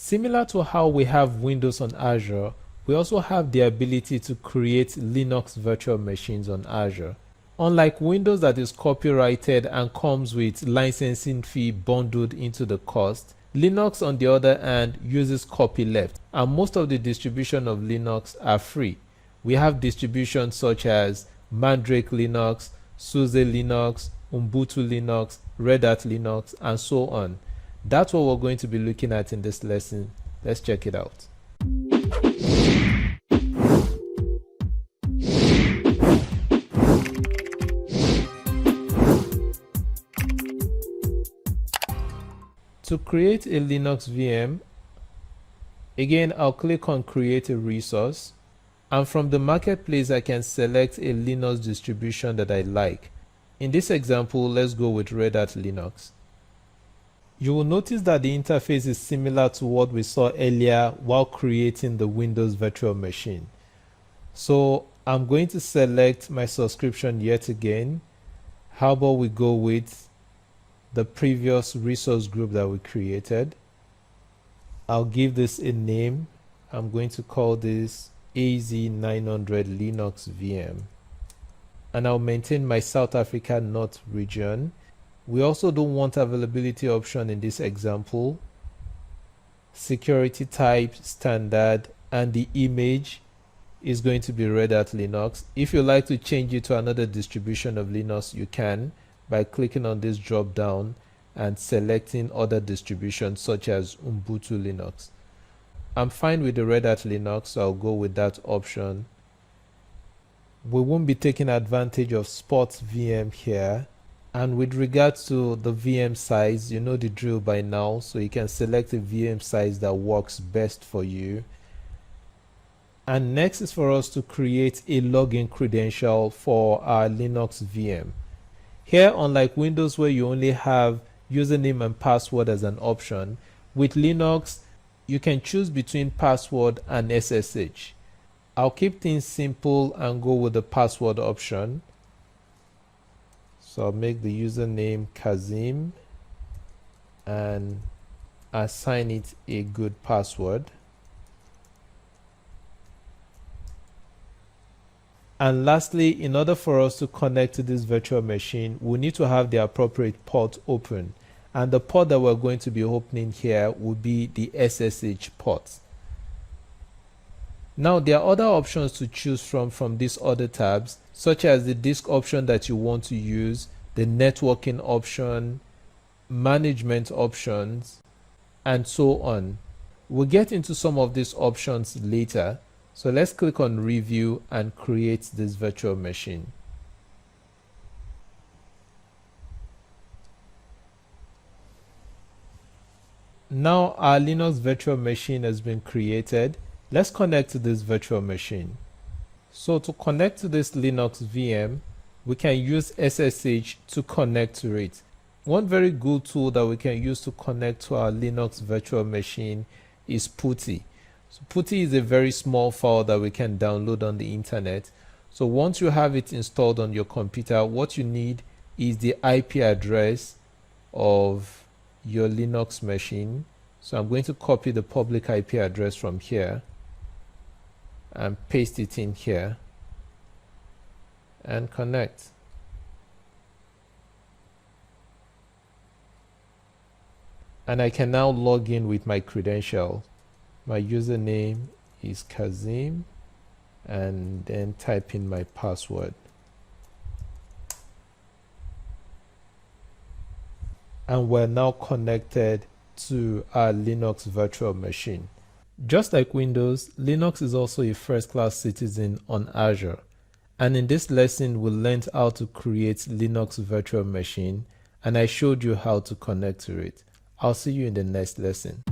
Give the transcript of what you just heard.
Similar to how we have Windows on Azure, we also have the ability to create Linux virtual machines on Azure. Unlike Windows that is copyrighted and comes with licensing fee bundled into the cost, Linux on the other hand uses copyleft, and most of the distribution of Linux are free. We have distributions such as Mandrake Linux, SUSE Linux, Ubuntu Linux, Red Hat Linux, and so on. That's what we're going to be looking at in this lesson. Let's check it out. To create a Linux VM, again, I'll click on Create a Resource, and from the marketplace I can select a Linux distribution that I like. In this example, let's go with Red Hat Linux. You will notice that the interface is similar to what we saw earlier while creating the Windows virtual machine. So I'm going to select my subscription yet again. How about we go with the previous resource group that we created? I'll give this a name. I'm going to call this AZ900 Linux VM. And I'll maintain my South Africa North region. We also don't want availability option in this example. Security type, standard, and the image is going to be Red Hat Linux. If you like to change it to another distribution of Linux, you can by clicking on this drop down and selecting other distributions such as Ubuntu Linux. I'm fine with the Red Hat Linux, so I'll go with that option. We won't be taking advantage of Sports VM here. And with regards to the VM size, you know the drill by now, so you can select a VM size that works best for you. And next is for us to create a login credential for our Linux VM. Here, unlike Windows where you only have username and password as an option, with Linux you can choose between password and SSH. I'll keep things simple and go with the password option. So I'll make the username Kazeem and assign it a good password. And lastly, in order for us to connect to this virtual machine, we need to have the appropriate port open. And the port that we're going to be opening here will be the SSH port. Now there are other options to choose from these other tabs, such as the disk option that you want to use, the networking option, management options, and so on. We'll get into some of these options later. So let's click on Review and create this virtual machine. Now our Linux virtual machine has been created. Let's connect to this virtual machine. So to connect to this Linux VM, we can use SSH to connect to it. One very good tool that we can use to connect to our Linux virtual machine is PuTTY. So PuTTY is a very small file that we can download on the internet. So once you have it installed on your computer, what you need is the IP address of your Linux machine. So I'm going to copy the public IP address from here and paste it in here and connect. And I can now log in with my credential. My username is Kazeem and then type in my password. And we're now connected to our Linux virtual machine. Just like Windows, Linux is also a first-class citizen on Azure. And in this lesson, we learned how to create Linux virtual machine, and I showed you how to connect to it. I'll see you in the next lesson.